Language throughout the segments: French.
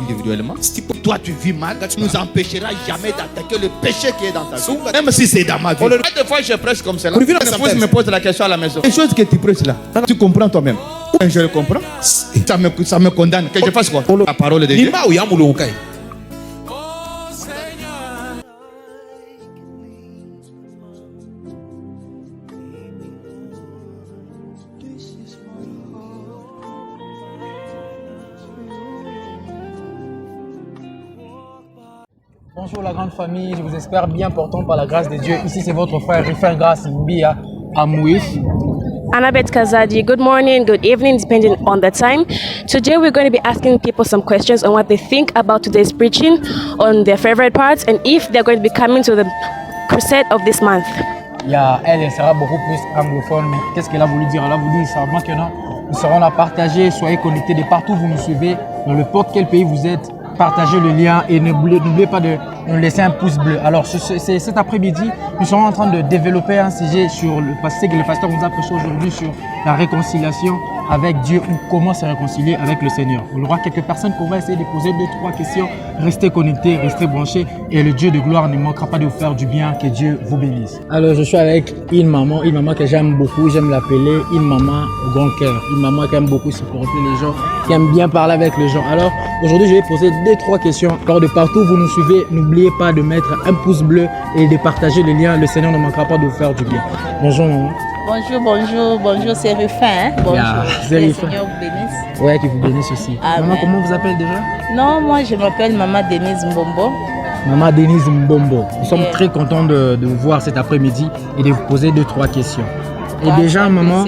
individuellement. Si toi tu vis mal, tu nous empêcheras jamais d'attaquer le péché qui est dans ta vie. Même si c'est dans ma vie. Des fois je prêche comme cela. Je me pose la question à la maison. Les choses que tu prêches là, tu comprends toi-même. Je le comprends. Ça me condamne. Que je fasse quoi? La parole de Dieu. Bonjour la grande famille, je vous espère bien portant par la grâce de Dieu. Ici c'est votre frère Rifin Grace Mbia Amouif. Annabeth Kazadi, good morning, good evening, depending on the time. Today we're going to be asking people some questions on what they think about today's preaching, on their favorite parts, and if they're going to be coming to the crusade of this month. Elle sera beaucoup plus anglophone, mais qu'est-ce qu'elle a voulu dire? Elle a voulu dire simplement que non, nous serons là partagés, soyez connectés de partout où vous nous suivez, dans n'importe quel pays vous êtes. Partagez le lien et n'oubliez pas de nous laisser un pouce bleu. Alors cet après-midi, nous serons en train de développer un sujet sur le passé que le pasteur nous a prêché aujourd'hui sur la réconciliation avec Dieu ou comment se réconcilier avec le Seigneur. Il y aura quelques personnes qu'on va essayer de poser 2-3 questions. Restez connectés, restez branchés et le Dieu de gloire ne manquera pas de vous faire du bien. Que Dieu vous bénisse. Alors je suis avec une maman que j'aime beaucoup, j'aime l'appeler une maman au grand cœur. Une maman qui aime beaucoup supporter les gens, qui aime bien parler avec les gens. Alors aujourd'hui je vais poser 2-3 questions. Alors de partout où vous nous suivez, n'oubliez pas de mettre un pouce bleu et de partager le lien. Le Seigneur ne manquera pas de vous faire du bien. Bonjour maman. Bonjour, c'est Rufin. Bonjour, c'est le Seigneur vous bénisse. Ouais, qu'il vous bénisse aussi. Amen. Maman, comment vous appelez déjà? Non, moi je m'appelle Maman Denise Mbombo. Maman Denise Mbombo. Nous sommes très contents de vous voir cet après-midi et de vous poser 2-3 questions. Et déjà, maman,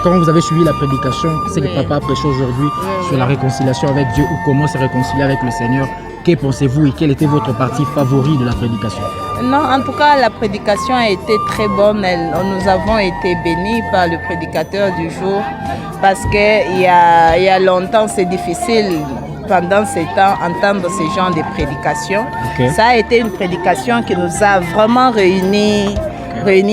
quand vous avez suivi la prédication, c'est que papa a prêché aujourd'hui sur la réconciliation avec Dieu ou comment se réconcilier avec le Seigneur. Que pensez-vous et quelle était votre partie favorite de la prédication? Non, en tout cas, la prédication a été très bonne. Nous avons été bénis par le prédicateur du jour parce qu'il y a longtemps, c'est difficile pendant ces temps entendre ce genre de prédication. Okay. Ça a été une prédication qui nous a vraiment réunis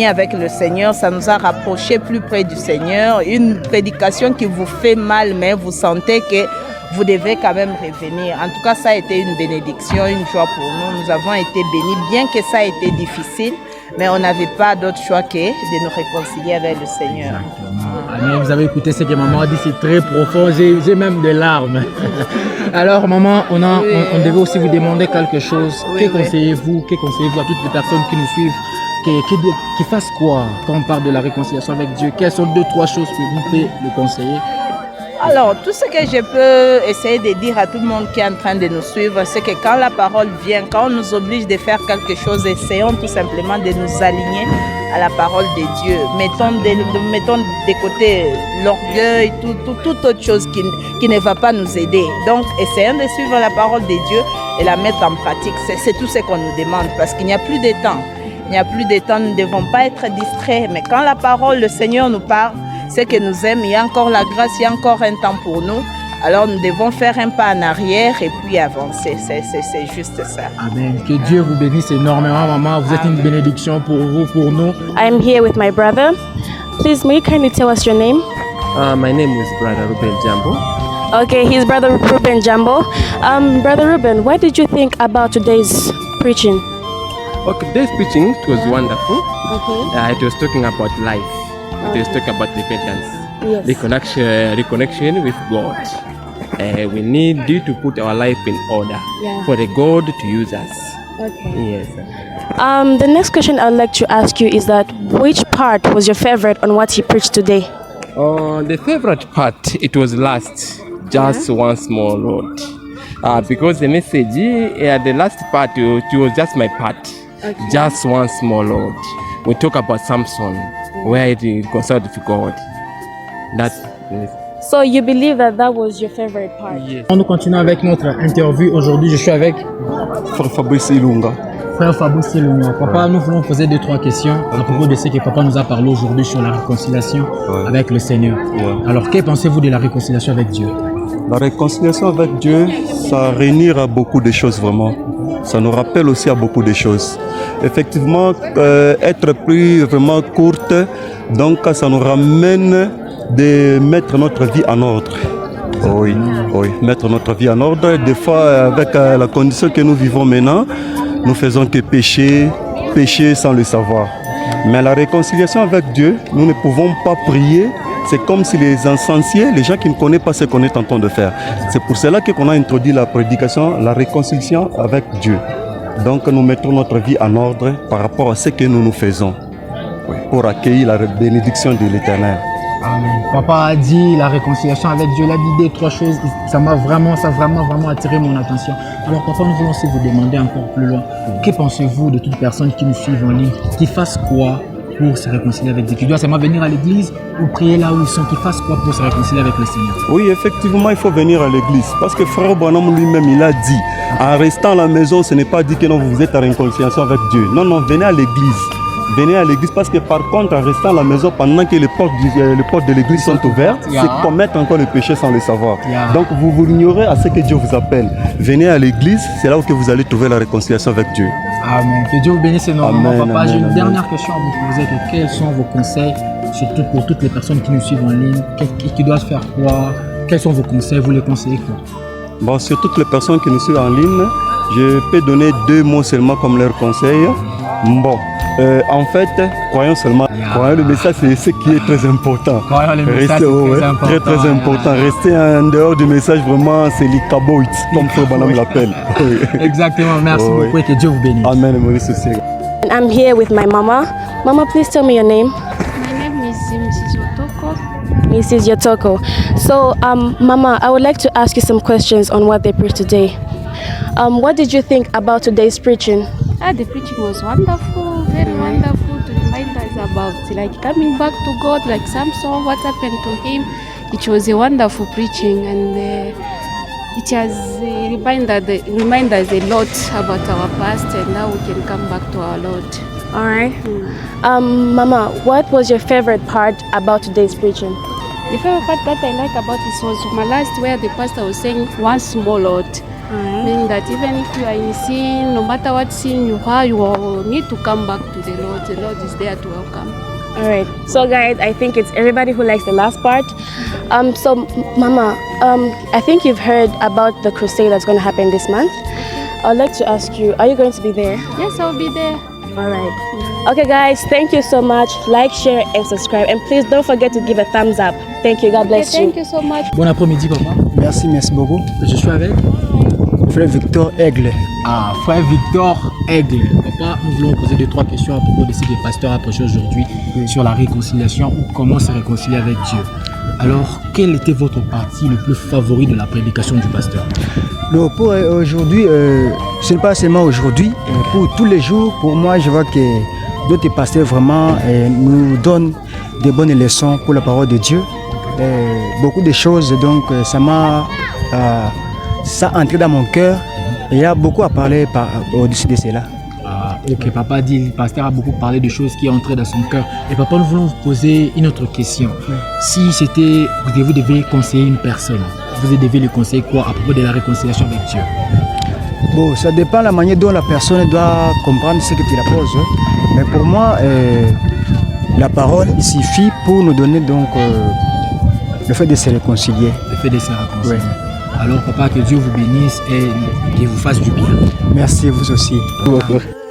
avec le Seigneur, ça nous a rapprochés plus près du Seigneur. Une prédication qui vous fait mal, mais vous sentez que vous devez quand même revenir. En tout cas, ça a été une bénédiction, une joie pour nous. Nous avons été bénis, bien que ça a été difficile, mais on n'avait pas d'autre choix que de nous réconcilier avec le Seigneur. Amen. Vous avez écouté ce que maman a dit, c'est très profond, j'ai même des larmes. Alors maman, on devait aussi vous demander quelque chose. Que conseillez-vous à toutes les personnes qui nous suivent? Qui fassent quoi quand on parle de la réconciliation avec Dieu? Quelles sont 2-3 choses que vous pouvez le conseiller? Alors, tout ce que je peux essayer de dire à tout le monde qui est en train de nous suivre, c'est que quand la parole vient, quand on nous oblige de faire quelque chose, essayons tout simplement de nous aligner à la parole de Dieu. Mettons de côté l'orgueil, toute autre chose qui ne va pas nous aider. Donc, essayons de suivre la parole de Dieu et la mettre en pratique. C'est tout ce qu'on nous demande parce qu'il n'y a plus de temps. Il n'y a plus de temps, nous ne devons pas être distraits. Mais quand la parole, le Seigneur nous parle, c'est que nous aime, il y a encore la grâce, il y a encore un temps pour nous. Alors nous devons faire un pas en arrière et puis avancer. C'est juste ça. Amen. Que Dieu vous bénisse énormément, maman. Vous êtes une bénédiction pour vous, pour nous. I'm here with my brother. Please, may you kindly tell us your name? My name is Brother Ruben Jambo. Okay, he's Brother Ruben Jambo. Brother Ruben, what did you think about today's preaching? Okay, today's preaching was wonderful. Okay. It was talking about life. It was talking about repentance. Yes. Reconnection with God. We need to put our life in order for the God to use us. Okay. Yes. The next question I would like to ask you is that which part was your favorite on what he preached today? The favorite part, it was last, just one small road. Because the message, the last part, it was just my part. Okay. Just one small road. We talk about Samson, where it concerned with God. So you believe that was your favorite part? Yes. On continue avec notre interview. Aujourd'hui, je suis avec Frère Fabrice Ilunga. Frère Fabrice Ilunga. Papa, nous voulons poser 2-3 questions à propos de ce que papa nous a parlé aujourd'hui sur la réconciliation avec le Seigneur. Alors, que pensez-vous de la réconciliation avec Dieu? La réconciliation avec Dieu, ça réunit à beaucoup de choses vraiment. Ça nous rappelle aussi à beaucoup de choses. Effectivement, être plus vraiment courte, donc ça nous ramène de mettre notre vie en ordre. Oui, oui, mettre notre vie en ordre. Des fois, avec la condition que nous vivons maintenant, nous faisons que pécher sans le savoir. Mais la réconciliation avec Dieu, nous ne pouvons pas prier. C'est comme si les insensés, les gens qui ne connaissent pas ce qu'on est en train de faire. C'est pour cela qu'on a introduit la prédication, la réconciliation avec Dieu. Donc nous mettons notre vie en ordre par rapport à ce que nous faisons pour accueillir la bénédiction de l'Éternel. Amen. Papa a dit la réconciliation avec Dieu, la dit trois choses, ça m'a vraiment attiré mon attention. Alors papa, nous voulons aussi vous demander encore plus loin, que pensez-vous de toute personne qui nous suit en ligne, qui fasse quoi pour se réconcilier avec Dieu, qui doit seulement venir à l'église ou prier là où ils sont, qui fasse quoi pour se réconcilier avec le Seigneur? Oui, effectivement, il faut venir à l'église parce que frère Bonhomme lui-même, il a dit, en restant à la maison, ce n'est pas dit que non, vous êtes en réconciliation avec Dieu. Non, venez à l'église. Venez à l'église parce que par contre, en restant à la maison, pendant que les portes de l'église sont ouvertes, c'est commettre encore le péché sans le savoir. Donc vous ignorez à ce que Dieu vous appelle. Venez à l'église, c'est là où que vous allez trouver la réconciliation avec Dieu. Amen. Que Dieu vous bénisse énormément, papa. J'ai une dernière question à vous poser. Quels sont vos conseils, surtout pour toutes les personnes qui nous suivent en ligne, qui doivent faire quoi? Quels sont vos conseils? Vous les conseillez quoi? Bon, sur toutes les personnes qui nous suivent en ligne, je peux donner 2 mots seulement comme leur conseil. Bon, en fait, croyons seulement. Croyons le message, c'est ce qui est très important. Croyons le message, c'est très important. Rester en dehors du message, vraiment, c'est les caboïts, comme Frère Bonhomme l'appelle. Exactement, merci beaucoup et que Dieu vous bénisse. Amen, Maurice aussi. I'm here with my mama. Mama, please tell me your name. My name is Mrs. Yotoko. Mrs. Yotoko. So, Mama, I would like to ask you some questions on what they preached today. What did you think about today's preaching? The preaching was wonderful, very wonderful to remind us about like coming back to God, like Samson, what happened to him. It was a wonderful preaching and it has remind us a lot about our past and how we can come back to our Lord. All right. Mama, what was your favorite part about today's preaching? The favorite part that I like about it was my last where the pastor was saying once more, Lord. Meaning that even if you are in sin, no matter what sin you are, you need to come back to the Lord. The Lord is there to welcome. All right. So, guys, I think it's everybody who likes the last part. So, Mama, I think you've heard about the crusade that's going to happen this month. I'd like to ask you, are you going to be there? Yes, I'll be there. All right. Okay, guys, thank you so much. Like, share, and subscribe. And please don't forget to give a thumbs up. Thank you. God bless you. Thank you so much. Bon après-midi, papa. Merci beaucoup. Je suis avec Frère Victor Aigle. Frère Victor Aigle. Papa, nous voulons poser 2-3 questions à propos de ce que le pasteur a prêché aujourd'hui sur la réconciliation ou comment se réconcilier avec Dieu. Alors, quel était votre parti le plus favori de la prédication du pasteur? Pour aujourd'hui, ce n'est pas seulement aujourd'hui, pour tous les jours, pour moi, je vois que d'autres pasteurs vraiment nous donnent des bonnes leçons pour la parole de Dieu. Beaucoup de choses, donc ça m'a entré dans mon cœur et il y a beaucoup à parler au-dessus de cela. Ok, papa dit, le pasteur a beaucoup parlé de choses qui est entré dans son cœur. Et papa, nous voulons vous poser une autre question. Si c'était, vous devez conseiller une personne, vous devez lui conseiller quoi à propos de la réconciliation avec Dieu? Bon, ça dépend de la manière dont la personne doit comprendre ce que tu la poses. Mais pour moi, la parole, il suffit pour nous donner donc le fait de se réconcilier. Le fait de se réconcilier. Oui. Alors papa, que Dieu vous bénisse et qu'il vous fasse du bien. Merci, vous aussi.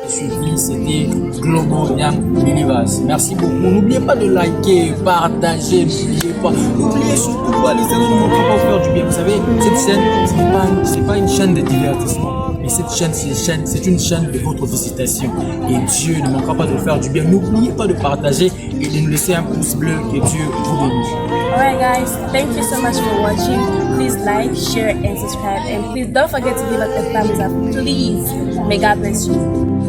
C'était Global Young Believers. Merci beaucoup. N'oubliez pas de liker, partager, n'oubliez surtout pas les amis, ne pas faire du bien. Vous savez, cette chaîne, c'est pas une chaîne de divertissement. Mais cette chaîne, c'est une chaîne de votre visitation. Et Dieu ne manquera pas de faire du bien. N'oubliez pas de partager et de nous laisser un pouce bleu. Que Dieu vous bénisse. Alright guys, thank you so much for watching. Please like, share and subscribe. And please don't forget to give us a thumbs up. Please. May God bless you.